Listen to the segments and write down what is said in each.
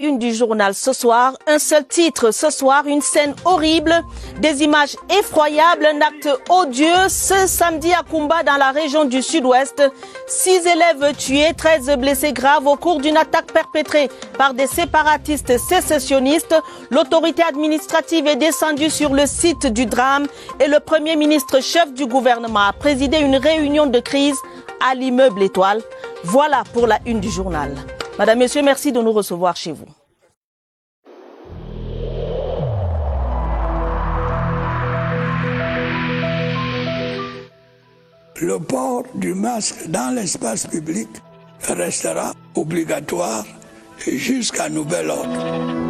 Une du journal ce soir, un seul titre ce soir, une scène horrible, des images effroyables, un acte odieux. Ce samedi à Koumba dans la région du sud-ouest, 6 élèves tués, 13 blessés graves au cours d'une attaque perpétrée par des séparatistes sécessionnistes. L'autorité administrative est descendue sur le site du drame et le premier ministre chef du gouvernement a présidé une réunion de crise à l'immeuble Étoile. Voilà pour la une du journal. Madame, Monsieur, merci de nous recevoir chez vous. Le port du masque dans l'espace public restera obligatoire jusqu'à nouvel ordre.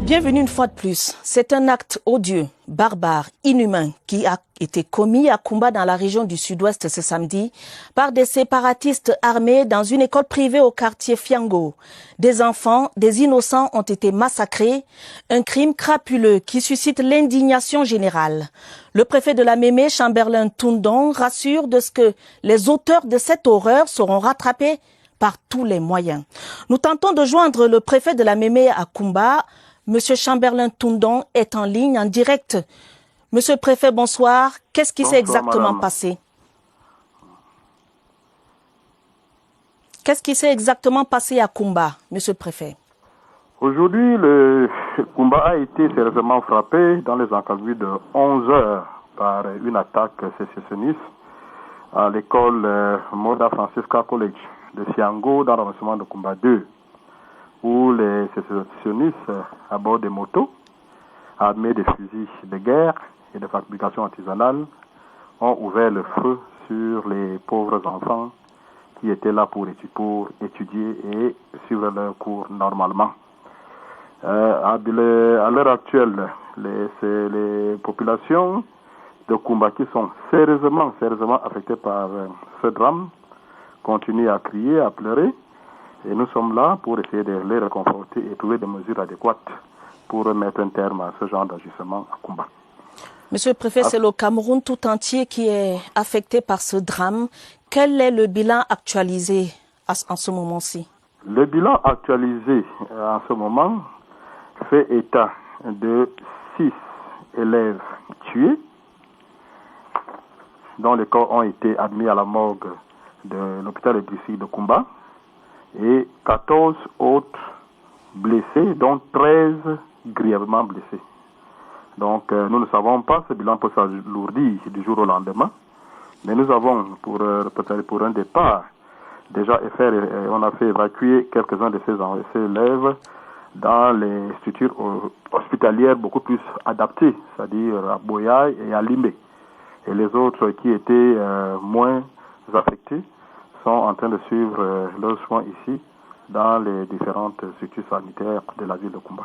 Bienvenue une fois de plus. C'est un acte odieux, barbare, inhumain qui a été commis à Koumba dans la région du sud-ouest ce samedi par des séparatistes armés dans une école privée au quartier Fiango. Des enfants, des innocents ont été massacrés. Un crime crapuleux qui suscite l'indignation générale. Le préfet de la Mémé, Chamberlain Toundong, rassure de ce que les auteurs de cette horreur seront rattrapés par tous les moyens. Nous tentons de joindre le préfet de la Mémé à Koumba. Monsieur Chamberlain Toundong est en ligne, en direct. Monsieur le préfet, bonsoir. Qu'est-ce qui s'est exactement passé? Qu'est-ce qui s'est exactement passé à Koumba, monsieur le préfet? Aujourd'hui, le Koumba a été sérieusement frappé dans les encablures de 11 heures par une attaque sécessionniste à l'école Moda Francisca College de Fiango dans l'arrondissement de Koumba 2. Où les sécessionnistes à bord des motos, armés de fusils de guerre et de fabrication artisanale, ont ouvert le feu sur les pauvres enfants qui étaient là pour étudier et suivre leur cours normalement. À l'heure actuelle, les populations de Koumba qui sont sérieusement affectées par ce drame continuent à crier, à pleurer. Et nous sommes là pour essayer de les réconforter et trouver des mesures adéquates pour mettre un terme à ce genre d'agissement à Koumba. Monsieur le préfet, c'est le Cameroun tout entier qui est affecté par ce drame. Quel est le bilan actualisé en ce moment-ci? Le bilan actualisé en ce moment fait état de 6 élèves tués, dont les corps ont été admis à la morgue de l'hôpital de district de Koumba, et 14 autres blessés, dont 13 grièvement blessés. Donc nous ne savons pas, ce bilan peut s'alourdir du jour au lendemain, mais nous avons pour un départ déjà on a fait évacuer quelques-uns de ces élèves dans les structures hospitalières beaucoup plus adaptées, c'est-à-dire à Boyaï et à Limbe. Et les autres qui étaient moins affectés sont en train de suivre leurs soins ici dans les différentes structures sanitaires de la ville de Koumba.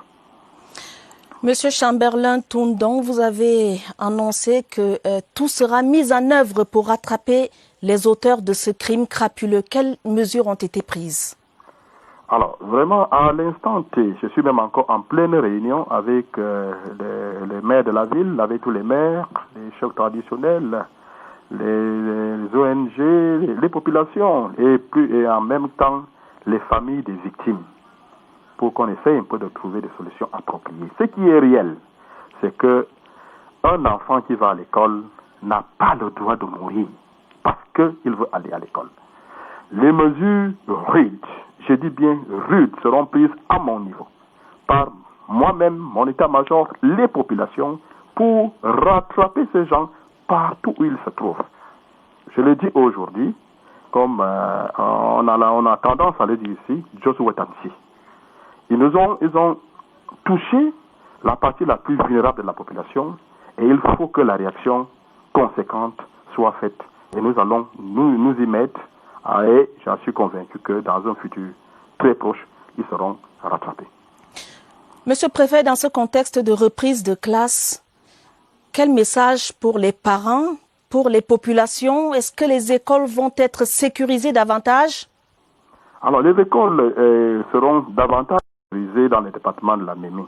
Monsieur Chamberlain Toundong, vous avez annoncé que tout sera mis en œuvre pour rattraper les auteurs de ce crime crapuleux. Quelles mesures ont été prises? Alors, vraiment, à l'instant T, je suis même encore en pleine réunion avec les maires de la ville, avec tous les maires, les chefs traditionnels, les ONG, les populations et en même temps les familles des victimes pour qu'on essaye un peu de trouver des solutions appropriées. Ce qui est réel, c'est que un enfant qui va à l'école n'a pas le droit de mourir parce qu'il veut aller à l'école. Les mesures rudes, je dis bien rudes, seront prises à mon niveau par moi-même, mon état-major, les populations pour rattraper ces gens partout où ils se trouvent. Je le dis aujourd'hui, comme on a tendance à le dire ici, Joshua Tansi. Ils ont touché la partie la plus vulnérable de la population et il faut que la réaction conséquente soit faite. Et nous allons nous y mettre et j'en suis convaincu que dans un futur très proche, ils seront rattrapés. Monsieur le préfet, dans ce contexte de reprise de classe, quel message pour les parents, pour les populations? Est-ce que les écoles vont être sécurisées davantage? Alors, les écoles seront davantage utilisées dans les départements de la Mémé.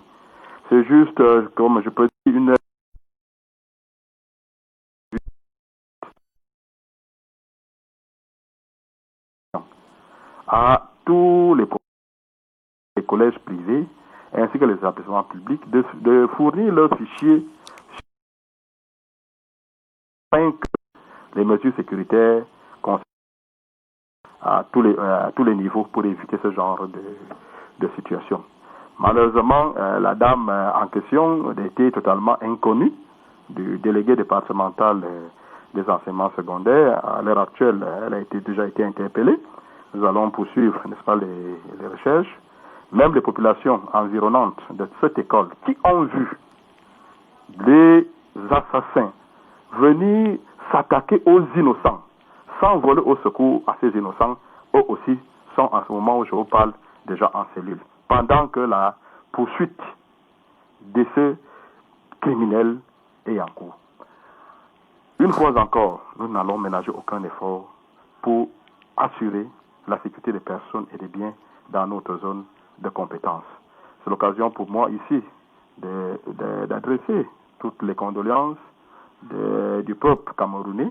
C'est juste, comme je peux dire, une à tous les collèges privés ainsi que les établissements publics de fournir leurs fichiers afin que les mesures sécuritaires à tous les niveaux pour éviter ce genre de situation. Malheureusement, la dame en question était totalement inconnue du délégué départemental des enseignements secondaires. À l'heure actuelle, elle a déjà été interpellée. Nous allons poursuivre, n'est-ce pas, les recherches. Même les populations environnantes de cette école qui ont vu les assassins venir s'attaquer aux innocents, sans voler au secours à ces innocents, eux aussi sont à ce moment où je vous parle déjà en cellule. Pendant que la poursuite de ces criminels est en cours. Une fois encore, nous n'allons ménager aucun effort pour assurer la sécurité des personnes et des biens dans notre zone de compétence. C'est l'occasion pour moi ici d'adresser toutes les condoléances du peuple camerounais,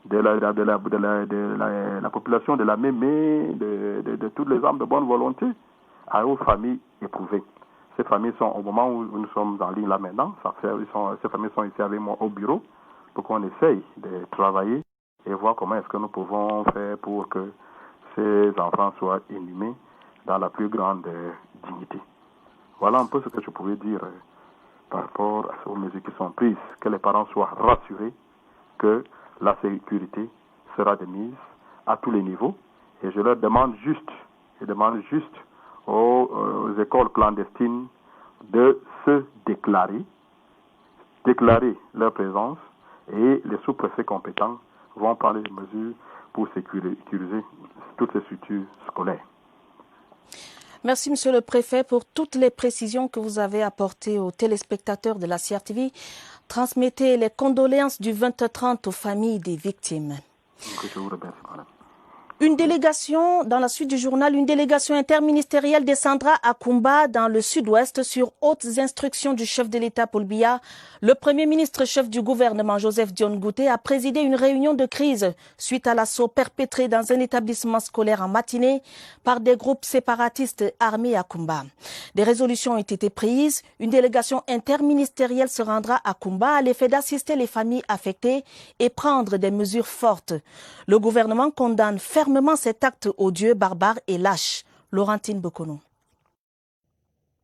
de la population de la Mémé, de toutes les âmes de bonne volonté, aux familles éprouvées. Ces familles sont, au moment où nous sommes en ligne là maintenant, ces familles sont ici avec moi au bureau pour qu'on essaye de travailler et voir comment est-ce que nous pouvons faire pour que ces enfants soient inhumés dans la plus grande dignité. Voilà un peu ce que je pouvais dire par rapport aux mesures qui sont prises, que les parents soient rassurés que la sécurité sera de mise à tous les niveaux. Et je leur demande juste aux écoles clandestines de se déclarer leur présence, et les sous-préfets compétents vont prendre des mesures pour sécuriser toutes ces structures scolaires. Merci, Monsieur le Préfet, pour toutes les précisions que vous avez apportées aux téléspectateurs de la CRTV. Transmettez les condoléances du 20-30 aux familles des victimes. Je vous remercie, madame. Une délégation, dans la suite du journal, une délégation interministérielle descendra à Kumba, dans le sud-ouest, sur hautes instructions du chef de l'État Paul Biya. Le Premier ministre chef du gouvernement, Joseph Dione Ngouté, a présidé une réunion de crise suite à l'assaut perpétré dans un établissement scolaire en matinée par des groupes séparatistes armés à Kumba. Des résolutions ont été prises. Une délégation interministérielle se rendra à Kumba à l'effet d'assister les familles affectées et prendre des mesures fortes. Le gouvernement condamne fermement cet acte odieux, barbare et lâche. Laurentine Bokono.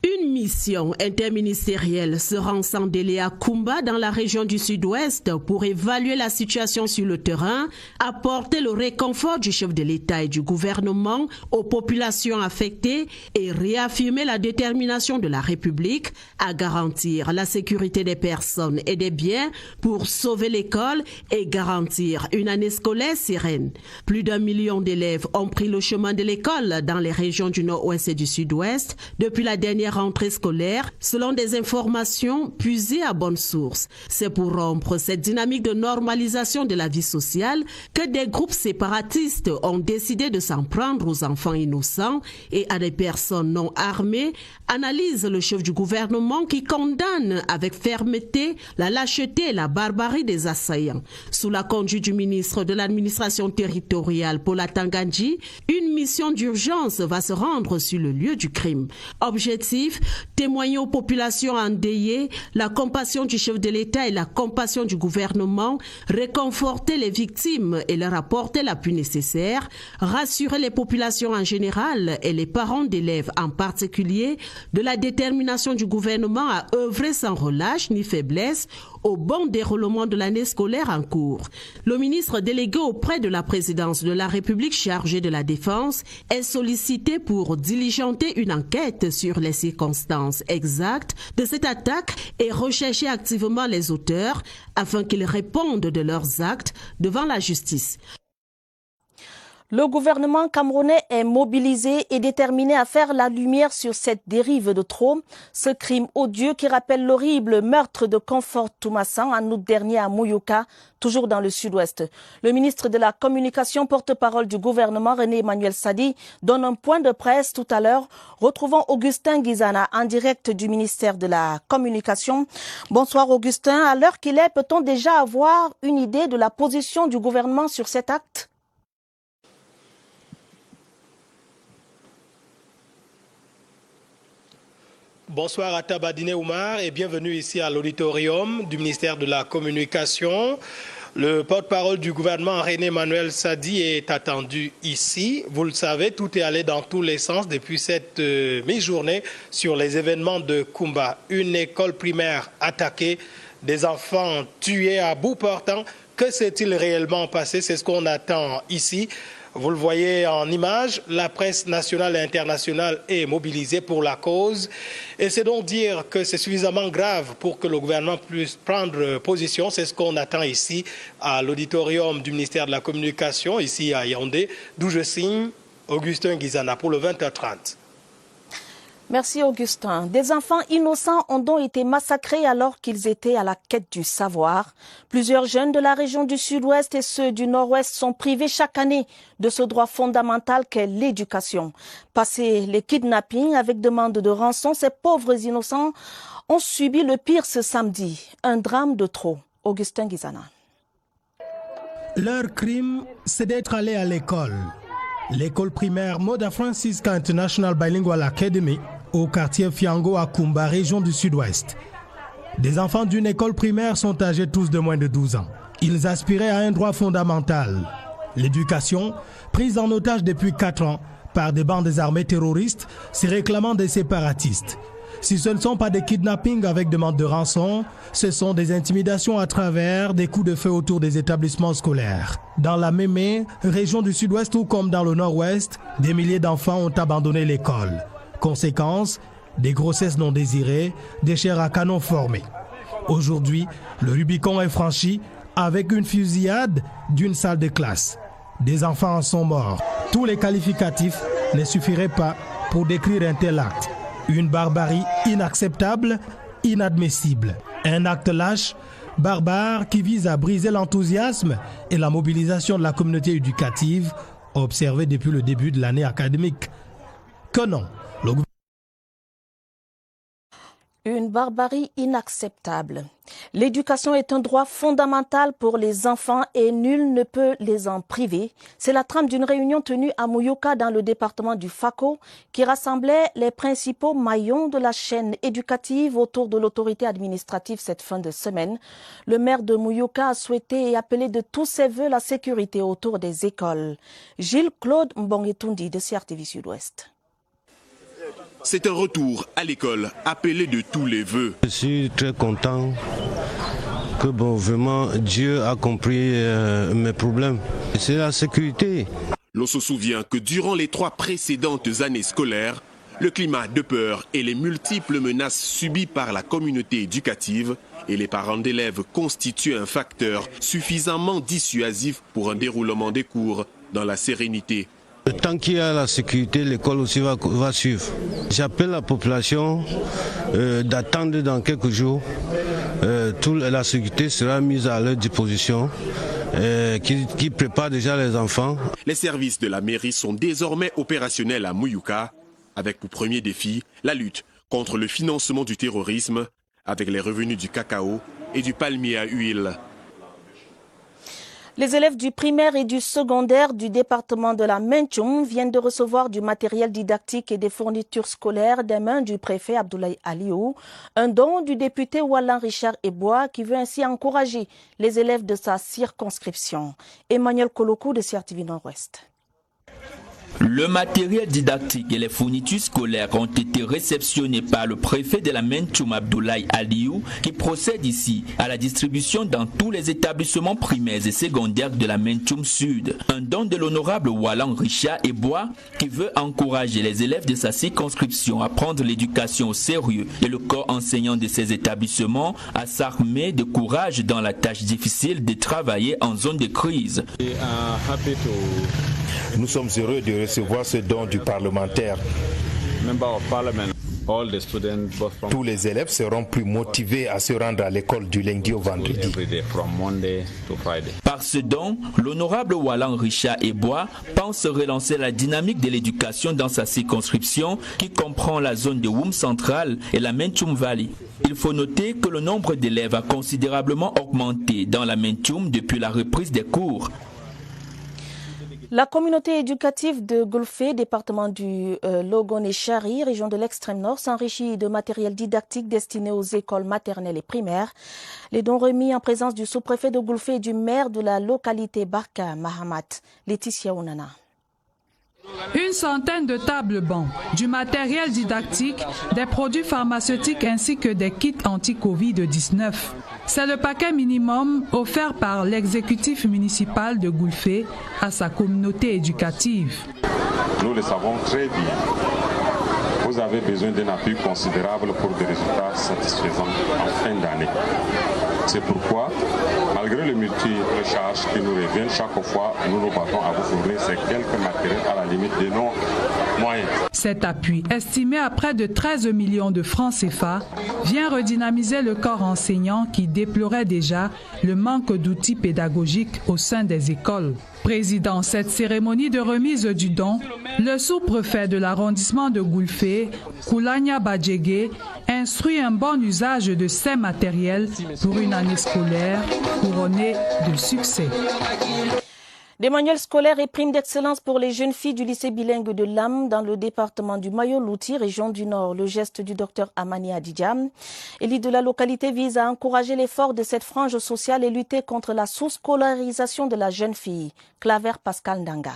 Une mission interministérielle se rend sans délai à Kumba dans la région du sud-ouest pour évaluer la situation sur le terrain, apporter le réconfort du chef de l'État et du gouvernement aux populations affectées et réaffirmer la détermination de la République à garantir la sécurité des personnes et des biens pour sauver l'école et garantir une année scolaire sereine. Plus d'1 million d'élèves ont pris le chemin de l'école dans les régions du nord-ouest et du sud-ouest depuis la dernière rentrée scolaire, selon des informations puisées à bonne source. C'est pour rompre cette dynamique de normalisation de la vie sociale que des groupes séparatistes ont décidé de s'en prendre aux enfants innocents et à des personnes non armées, analyse le chef du gouvernement qui condamne avec fermeté la lâcheté et la barbarie des assaillants. Sous la conduite du ministre de l'administration territoriale, Paul Atangandji, une mission d'urgence va se rendre sur le lieu du crime. Objectif, témoigner aux populations endeuillées la compassion du chef de l'État et la compassion du gouvernement, réconforter les victimes et leur apporter l'appui nécessaire, rassurer les populations en général et les parents d'élèves en particulier de la détermination du gouvernement à œuvrer sans relâche ni faiblesse au bon déroulement de l'année scolaire en cours. Le ministre délégué auprès de la présidence de la République chargé de la défense est sollicité pour diligenter une enquête sur les circonstances exactes de cette attaque et rechercher activement les auteurs afin qu'ils répondent de leurs actes devant la justice. Le gouvernement camerounais est mobilisé et déterminé à faire la lumière sur cette dérive de trop. Ce crime odieux qui rappelle l'horrible meurtre de Comfort Toumassan en août dernier à Mouyouka, toujours dans le sud-ouest. Le ministre de la Communication, porte-parole du gouvernement, René Emmanuel Sadi, donne un point de presse tout à l'heure. Retrouvons Augustin Guizana en direct du ministère de la Communication. Bonsoir Augustin. À l'heure qu'il est, peut-on déjà avoir une idée de la position du gouvernement sur cet acte ? Bonsoir à Tabadine Oumar et bienvenue ici à l'auditorium du ministère de la Communication. Le porte-parole du gouvernement, René Emmanuel Sadi, est attendu ici. Vous le savez, tout est allé dans tous les sens depuis cette mi-journée sur les événements de Koumba. Une école primaire attaquée, des enfants tués à bout portant. Que s'est-il réellement passé? C'est ce qu'on attend ici. Vous le voyez en image, la presse nationale et internationale est mobilisée pour la cause. Et c'est donc dire que c'est suffisamment grave pour que le gouvernement puisse prendre position. C'est ce qu'on attend ici à l'auditorium du ministère de la Communication, ici à Yaoundé, d'où je signe Augustin Guizana pour le 20h30. Merci Augustin. Des enfants innocents ont donc été massacrés alors qu'ils étaient à la quête du savoir. Plusieurs jeunes de la région du sud-ouest et ceux du nord-ouest sont privés chaque année de ce droit fondamental qu'est l'éducation. Passé les kidnappings avec demande de rançon, ces pauvres innocents ont subi le pire ce samedi. Un drame de trop. Augustin Guizana. Leur crime, c'est d'être allés à l'école. L'école primaire Moda Francisca International Bilingual Academy au quartier Fiango à Koumba, région du sud-ouest. Des enfants d'une école primaire sont âgés tous de moins de 12 ans. Ils aspiraient à un droit fondamental. L'éducation, prise en otage depuis 4 ans par des bandes armées terroristes, se réclamant des séparatistes. Si ce ne sont pas des kidnappings avec demande de rançon, ce sont des intimidations à travers des coups de feu autour des établissements scolaires. Dans la Mémé, région du sud-ouest ou comme dans le nord-ouest, des milliers d'enfants ont abandonné l'école. Conséquence, des grossesses non désirées, des chairs à canon formées. Aujourd'hui, le Rubicon est franchi avec une fusillade d'une salle de classe. Des enfants en sont morts. Tous les qualificatifs ne suffiraient pas pour décrire un tel acte. Une barbarie inacceptable, inadmissible. Un acte lâche, barbare qui vise à briser l'enthousiasme et la mobilisation de la communauté éducative observée depuis le début de l'année académique. Que non, Une barbarie inacceptable. L'éducation est un droit fondamental pour les enfants et nul ne peut les en priver. C'est la trame d'une réunion tenue à Mouyouka dans le département du Fako qui rassemblait les principaux maillons de la chaîne éducative autour de l'autorité administrative cette fin de semaine. Le maire de Mouyouka a souhaité et appelé de tous ses voeux la sécurité autour des écoles. Gilles-Claude Mbongetundi de CRTV Sud-Ouest. C'est un retour à l'école appelé de tous les vœux. Je suis très content que vraiment Dieu a compris mes problèmes. C'est la sécurité. L'on se souvient que durant les 3 précédentes années scolaires, le climat de peur et les multiples menaces subies par la communauté éducative et les parents d'élèves constituent un facteur suffisamment dissuasif pour un déroulement des cours dans la sérénité. Tant qu'il y a la sécurité, l'école aussi va suivre. J'appelle la population d'attendre dans quelques jours. Toute la sécurité sera mise à leur disposition, qui prépare déjà les enfants. Les services de la mairie sont désormais opérationnels à Mouyouka, avec pour premier défi la lutte contre le financement du terrorisme, avec les revenus du cacao et du palmier à huile. Les élèves du primaire et du secondaire du département de la Mentchoum viennent de recevoir du matériel didactique et des fournitures scolaires des mains du préfet Abdoulaye Aliou, un don du député Wallan Richard Ebois qui veut ainsi encourager les élèves de sa circonscription. Emmanuel Kolokou de CRTV Nord-Ouest. Le matériel didactique et les fournitures scolaires ont été réceptionnés par le préfet de la Mentchoum Abdoulaye Aliou qui procède ici à la distribution dans tous les établissements primaires et secondaires de la Mentchoum Sud. Un don de l'honorable Wallan Richard Ebois qui veut encourager les élèves de sa circonscription à prendre l'éducation au sérieux et le corps enseignant de ces établissements à s'armer de courage dans la tâche difficile de travailler en zone de crise. Nous sommes heureux de recevoir ce don du parlementaire. Tous les élèves seront plus motivés à se rendre à l'école du lundi au vendredi. Par ce don, l'honorable Wallan Richard Ebois pense relancer la dynamique de l'éducation dans sa circonscription qui comprend la zone de Woum Central et la Mentioum Valley. Il faut noter que le nombre d'élèves a considérablement augmenté dans la Mentioum depuis la reprise des cours. La communauté éducative de Golfé, département du Logone-Chari, région de l'extrême nord, s'enrichit de matériel didactique destiné aux écoles maternelles et primaires. Les dons remis en présence du sous-préfet de Golfé et du maire de la localité Barka, Mahamat. Laetitia Ounana. Une centaine de tables bancs, du matériel didactique, des produits pharmaceutiques ainsi que des kits anti-Covid-19. C'est le paquet minimum offert par l'exécutif municipal de Golfé à sa communauté éducative. Nous le savons très bien. Vous avez besoin d'un appui considérable pour des résultats satisfaisants en fin d'année. C'est pourquoi, malgré les multiples charges qui nous reviennent chaque fois, nous nous battons à vous fournir ces quelques matériels à la limite de nos moyens. Cet appui, estimé à près de 13 millions de francs CFA, vient redynamiser le corps enseignant qui déplorait déjà le manque d'outils pédagogiques au sein des écoles. Présidant cette cérémonie de remise du don, le sous-préfet de l'arrondissement de Golfé, Koulania Badjege, instruit un bon usage de ces matériels pour une année scolaire couronnée de succès. Des manuels scolaires et primes d'excellence pour les jeunes filles du lycée bilingue de Lam dans le département du Mayo-Louti, région du Nord. Le geste du docteur Amani Adidja, élu de la localité, vise à encourager l'effort de cette frange sociale et lutter contre la sous-scolarisation de la jeune fille. Claver Pascal Ndanga.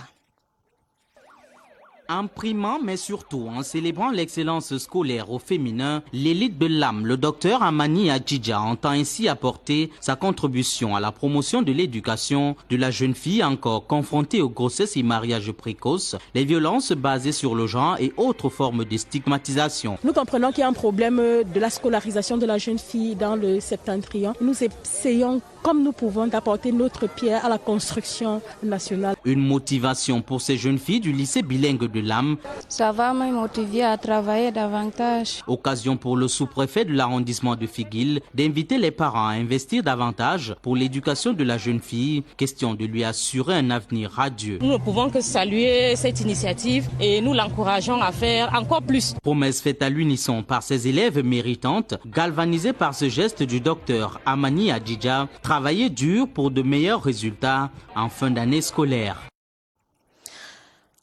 En primant, mais surtout en célébrant l'excellence scolaire au féminin, l'élite de l'âme, le docteur Amani Adjidja, entend ainsi apporter sa contribution à la promotion de l'éducation de la jeune fille encore confrontée aux grossesses et mariages précoces, les violences basées sur le genre et autres formes de stigmatisation. Nous comprenons qu'il y a un problème de la scolarisation de la jeune fille dans le Septentrion. Nous essayons comme nous pouvons d'apporter notre pierre à la construction nationale. Une motivation pour ces jeunes filles du lycée bilingue de Lam. Ça va me motiver à travailler davantage. Occasion pour le sous-préfet de l'arrondissement de Figuil d'inviter les parents à investir davantage pour l'éducation de la jeune fille, question de lui assurer un avenir radieux. Nous ne pouvons que saluer cette initiative et nous l'encourageons à faire encore plus. Promesse faite à l'unisson par ses élèves méritantes, galvanisées par ce geste du docteur Amani Adjidja, travailler dur pour de meilleurs résultats en fin d'année scolaire.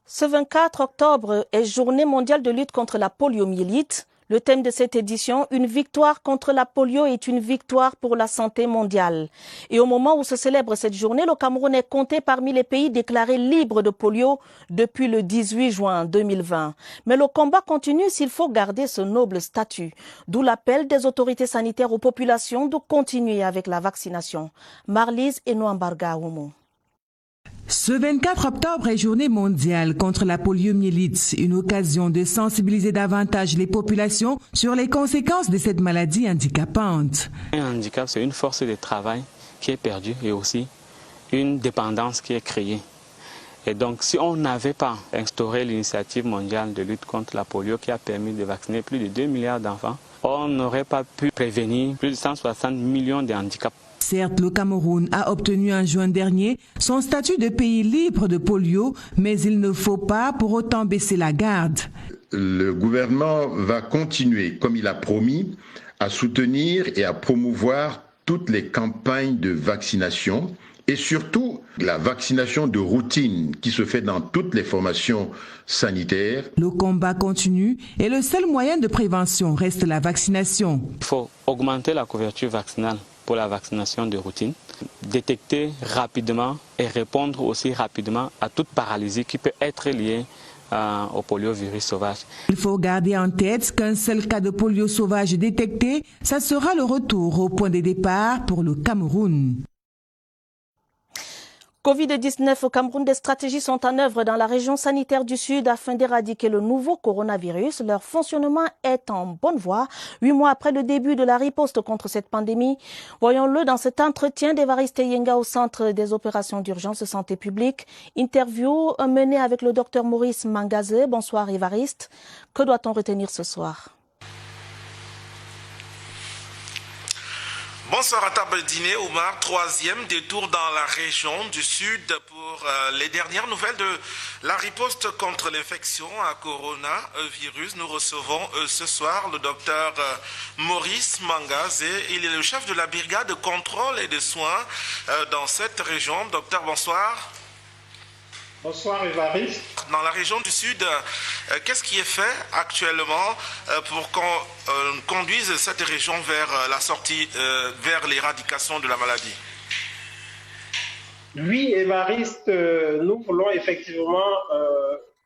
Ce 24 octobre est Journée mondiale de lutte contre la poliomyélite. Le thème de cette édition, une victoire contre la polio est une victoire pour la santé mondiale. Et au moment où se célèbre cette journée, le Cameroun est compté parmi les pays déclarés libres de polio depuis le 18 juin 2020. Mais le combat continue s'il faut garder ce noble statut. D'où l'appel des autorités sanitaires aux populations de continuer avec la vaccination. Marlise Enouambarga Oumo. Ce 24 octobre est Journée mondiale contre la poliomyélite, une occasion de sensibiliser davantage les populations sur les conséquences de cette maladie handicapante. Un handicap, c'est une force de travail qui est perdue et aussi une dépendance qui est créée. Et donc, si on n'avait pas instauré l'initiative mondiale de lutte contre la polio qui a permis de vacciner plus de 2 milliards d'enfants, on n'aurait pas pu prévenir plus de 160 millions de handicaps. Certes, le Cameroun a obtenu en juin dernier son statut de pays libre de polio, mais il ne faut pas pour autant baisser la garde. Le gouvernement va continuer, comme il a promis, à soutenir et à promouvoir toutes les campagnes de vaccination et surtout la vaccination de routine qui se fait dans toutes les formations sanitaires. Le combat continue et le seul moyen de prévention reste la vaccination. Il faut augmenter la couverture vaccinale pour la vaccination de routine, détecter rapidement et répondre aussi rapidement à toute paralysie qui peut être liée au poliovirus sauvage. Il faut garder en tête qu'un seul cas de polio sauvage détecté, ça sera le retour au point de départ pour le Cameroun. Covid-19 au Cameroun, des stratégies sont en œuvre dans la région sanitaire du Sud afin d'éradiquer le nouveau coronavirus. Leur fonctionnement est en bonne voie. 8 mois après le début de la riposte contre cette pandémie, voyons-le dans cet entretien d'Évariste Yenga au Centre des opérations d'urgence de santé publique. Interview menée avec le docteur Maurice Mangazé. Bonsoir Évariste. Que doit-on retenir ce soir? Bonsoir à Tabadine Oumar, troisième détour dans la région du Sud pour les dernières nouvelles de la riposte contre l'infection à coronavirus. Nous recevons ce soir le docteur Maurice Mangazé. Il est le chef de la brigade de contrôle et de soins dans cette région. Docteur, bonsoir. Bonsoir Évariste. Dans la région du Sud, qu'est-ce qui est fait actuellement pour qu'on conduise cette région vers la sortie, vers l'éradication de la maladie? Oui, Évariste, nous voulons effectivement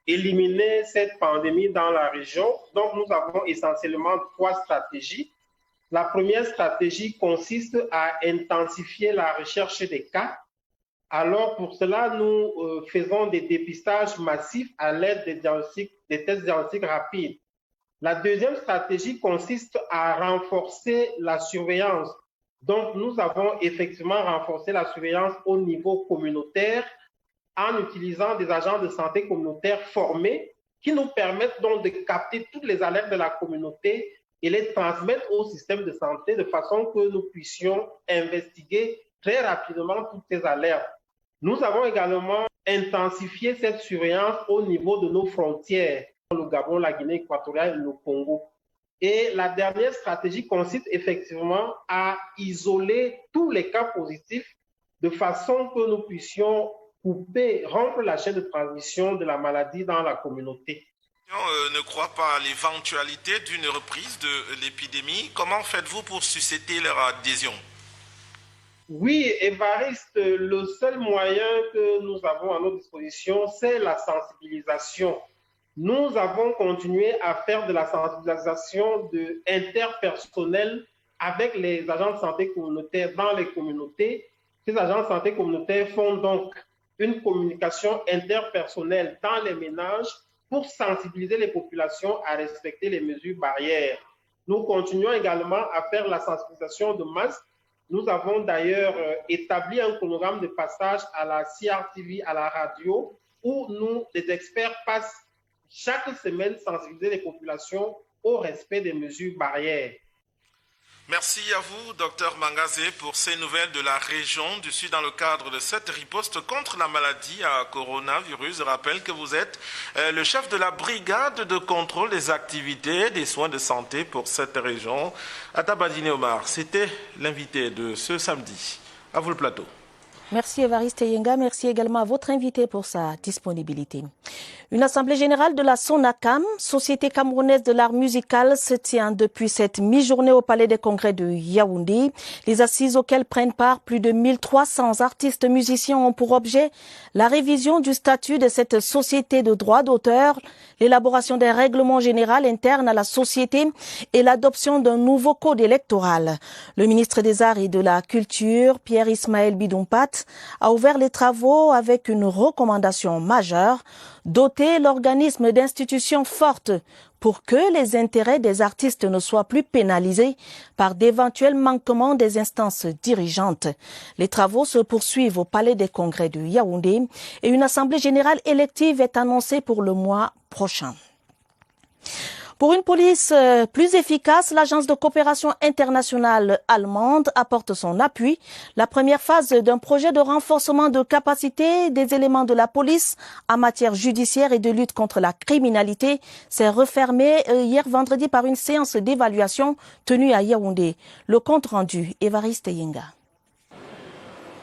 éliminer cette pandémie dans la région. Donc, nous avons essentiellement 3 stratégies. La première stratégie consiste à intensifier la recherche des cas. Alors, pour cela, nous faisons des dépistages massifs à l'aide des tests diagnostiques rapides. La deuxième stratégie consiste à renforcer la surveillance. Donc, nous avons effectivement renforcé la surveillance au niveau communautaire en utilisant des agents de santé communautaires formés qui nous permettent donc de capter toutes les alertes de la communauté et les transmettre au système de santé de façon que nous puissions investiguer très rapidement toutes ces alertes. Nous avons également intensifié cette surveillance au niveau de nos frontières, le Gabon, la Guinée équatoriale et le Congo. Et la dernière stratégie consiste effectivement à isoler tous les cas positifs de façon que nous puissions rompre la chaîne de transmission de la maladie dans la communauté. Ne croit pas à l'éventualité d'une reprise de l'épidémie. Comment faites-vous pour susciter leur adhésion? Oui, Évariste, le seul moyen que nous avons à notre disposition, c'est la sensibilisation. Nous avons continué à faire de la sensibilisation interpersonnelle avec les agents de santé communautaire dans les communautés. Ces agents de santé communautaire font donc une communication interpersonnelle dans les ménages pour sensibiliser les populations à respecter les mesures barrières. Nous continuons également à faire la sensibilisation de masse. Nous avons d'ailleurs établi un chronogramme de passage à la CRTV, à la radio, où nous, les experts, passent chaque semaine sensibiliser les populations au respect des mesures barrières. Merci à vous, docteur Mangazé, pour ces nouvelles de la région du Sud dans le cadre de cette riposte contre la maladie à coronavirus. Je rappelle que vous êtes le chef de la brigade de contrôle des activités des soins de santé pour cette région. Atabadine Omar, c'était l'invité de ce samedi. À vous le plateau. Merci Évariste Yenga, merci également à votre invité pour sa disponibilité. Une assemblée générale de la SONACAM, Société camerounaise de l'art musical, se tient depuis cette mi-journée au Palais des Congrès de Yaoundé. Les assises auxquelles prennent part plus de 1300 artistes musiciens ont pour objet la révision du statut de cette société de droit d'auteur, l'élaboration d'un règlement général interne à la société et l'adoption d'un nouveau code électoral. Le ministre des Arts et de la Culture, Pierre Ismaël Bidompat, a ouvert les travaux avec une recommandation majeure, doter l'organisme d'institutions fortes pour que les intérêts des artistes ne soient plus pénalisés par d'éventuels manquements des instances dirigeantes. Les travaux se poursuivent au Palais des Congrès de Yaoundé et une assemblée générale élective est annoncée pour le mois prochain. Pour une police plus efficace, l'agence de coopération internationale allemande apporte son appui. La première phase d'un projet de renforcement de capacité des éléments de la police en matière judiciaire et de lutte contre la criminalité s'est refermée hier vendredi par une séance d'évaluation tenue à Yaoundé. Le compte rendu, Évariste Yenga.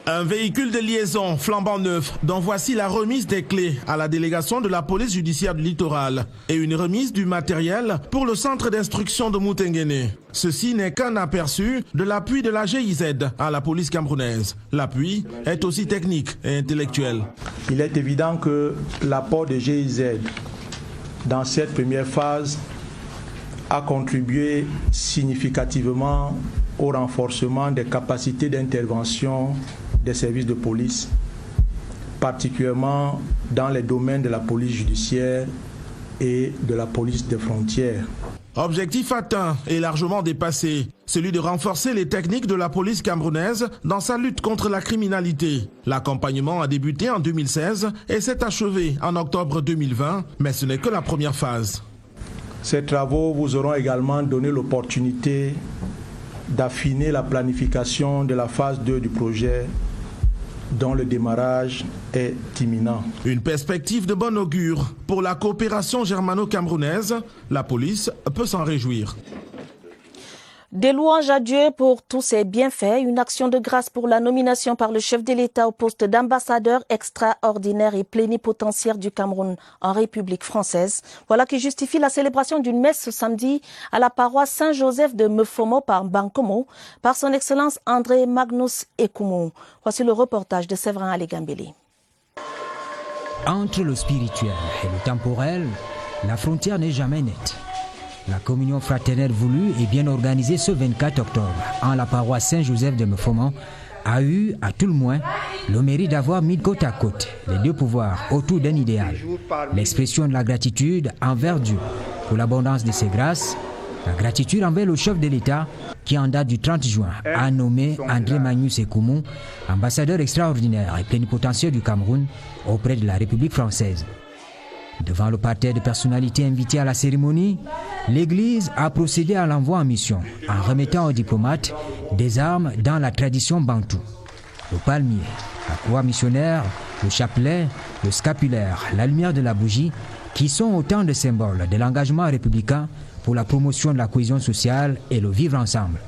Un véhicule de liaison flambant neuf dont voici la remise des clés à la délégation de la police judiciaire du littoral et une remise du matériel pour le centre d'instruction de Moutenguene. Ceci n'est qu'un aperçu de l'appui de la GIZ à la police camerounaise. L'appui est aussi technique et intellectuel. Il est évident que l'apport de GIZ dans cette première phase a contribué significativement au renforcement des capacités d'intervention des services de police particulièrement dans les domaines de la police judiciaire et de la police des frontières. Objectif atteint et largement dépassé, celui de renforcer les techniques de la police camerounaise dans sa lutte contre la criminalité. L'accompagnement a débuté en 2016 et s'est achevé en octobre 2020, mais ce n'est que la première phase. Ces travaux vous auront également donné l'opportunité d'affiner la planification de la phase 2 du projet, dont le démarrage est imminent. Une perspective de bon augure pour la coopération germano-camerounaise. La police peut s'en réjouir. Des louanges à Dieu pour tous ses bienfaits, une action de grâce pour la nomination par le chef de l'État au poste d'ambassadeur extraordinaire et plénipotentiaire du Cameroun en République française. Voilà qui justifie la célébration d'une messe ce samedi à la paroisse Saint-Joseph de Mefomo par Bankomo par son Excellence André Magnus Ekumo. Voici le reportage de Séverin Alégambélé. Entre le spirituel et le temporel, la frontière n'est jamais nette. La communion fraternelle voulue et bien organisée ce 24 octobre en la paroisse Saint-Joseph de Mefomo a eu, à tout le moins, le mérite d'avoir mis côte à côte les deux pouvoirs autour d'un idéal. L'expression de la gratitude envers Dieu pour l'abondance de ses grâces, la gratitude envers le chef de l'État qui, en date du 30 juin, a nommé André Magnus Ekumo ambassadeur extraordinaire et plénipotentiaire du Cameroun auprès de la République française. Devant le parterre de personnalités invitées à la cérémonie, l'Église a procédé à l'envoi en mission en remettant aux diplomates des armes dans la tradition bantoue. Le palmier, la croix missionnaire, le chapelet, le scapulaire, la lumière de la bougie, qui sont autant de symboles de l'engagement républicain pour la promotion de la cohésion sociale et le vivre ensemble.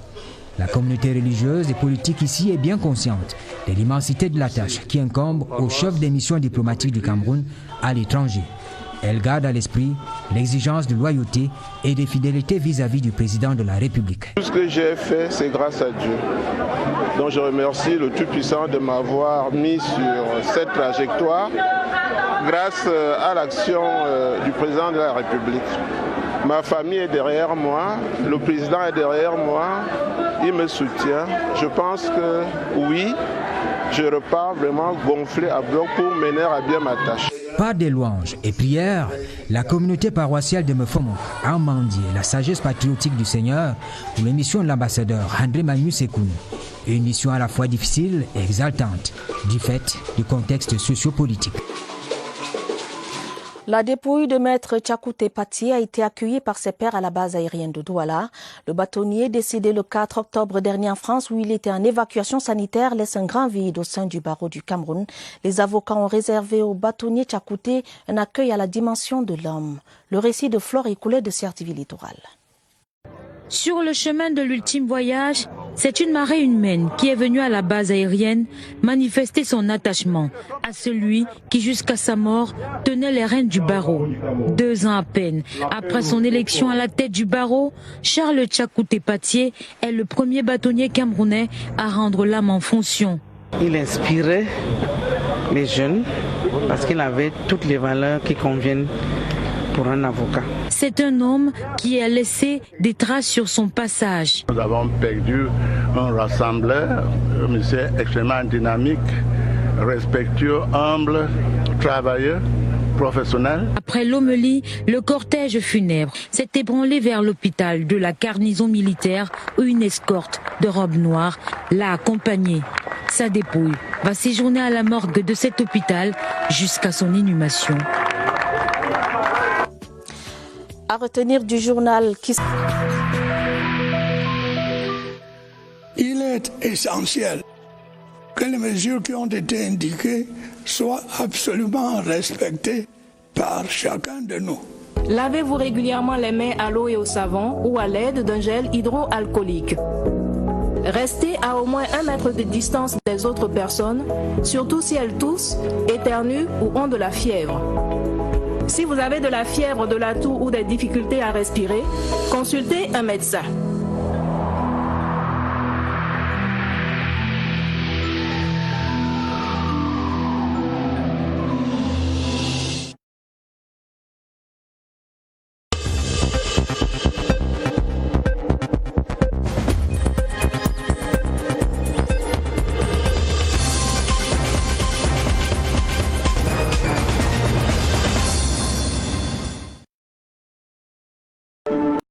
La communauté religieuse et politique ici est bien consciente de l'immensité de la tâche qui incombe au chef des missions diplomatiques du Cameroun à l'étranger. Elle garde à l'esprit l'exigence de loyauté et de fidélité vis-à-vis du président de la République. Tout ce que j'ai fait, c'est grâce à Dieu. Donc je remercie le Tout-Puissant de m'avoir mis sur cette trajectoire grâce à l'action du président de la République. Ma famille est derrière moi, le président est derrière moi, il me soutient. Je pense que oui, je repars vraiment gonflé à bloc pour mener à bien ma tâche. Par des louanges et prières, la communauté paroissiale de Mefomo a mendié la sagesse patriotique du Seigneur pour l'émission de l'ambassadeur André Magnus Ekumo. Une mission à la fois difficile et exaltante du fait du contexte sociopolitique. La dépouille de maître Tchakouté Pati a été accueillie par ses pairs à la base aérienne de Douala. Le bâtonnier, décédé le 4 octobre dernier en France où il était en évacuation sanitaire, laisse un grand vide au sein du barreau du Cameroun. Les avocats ont réservé au bâtonnier Tchakouté un accueil à la dimension de l'homme. Le récit de Flore Écoulé de Certiville Littoral. Sur le chemin de l'ultime voyage, c'est une marée humaine qui est venue à la base aérienne manifester son attachement à celui qui, jusqu'à sa mort, tenait les rênes du barreau. 2 ans à peine après son élection à la tête du barreau, Charles Tchakouté Pati est le premier bâtonnier camerounais à rendre l'âme en fonction. Il inspirait les jeunes parce qu'il avait toutes les valeurs qui conviennent pour un avocat. C'est un homme qui a laissé des traces sur son passage. Nous avons perdu un rassembleur, un monsieur extrêmement dynamique, respectueux, humble, travailleur, professionnel. Après l'homélie, le cortège funèbre s'est ébranlé vers l'hôpital de la garnison militaire où une escorte de robe noire l'a accompagné. Sa dépouille va séjourner à la morgue de cet hôpital jusqu'à son inhumation. À retenir du journal qui... Il est essentiel que les mesures qui ont été indiquées soient absolument respectées par chacun de nous. Lavez-vous régulièrement les mains à l'eau et au savon ou à l'aide d'un gel hydroalcoolique. Restez à au moins 1 mètre de distance des autres personnes, surtout si elles toussent, éternuent ou ont de la fièvre. Si vous avez de la fièvre, de la toux ou des difficultés à respirer, consultez un médecin.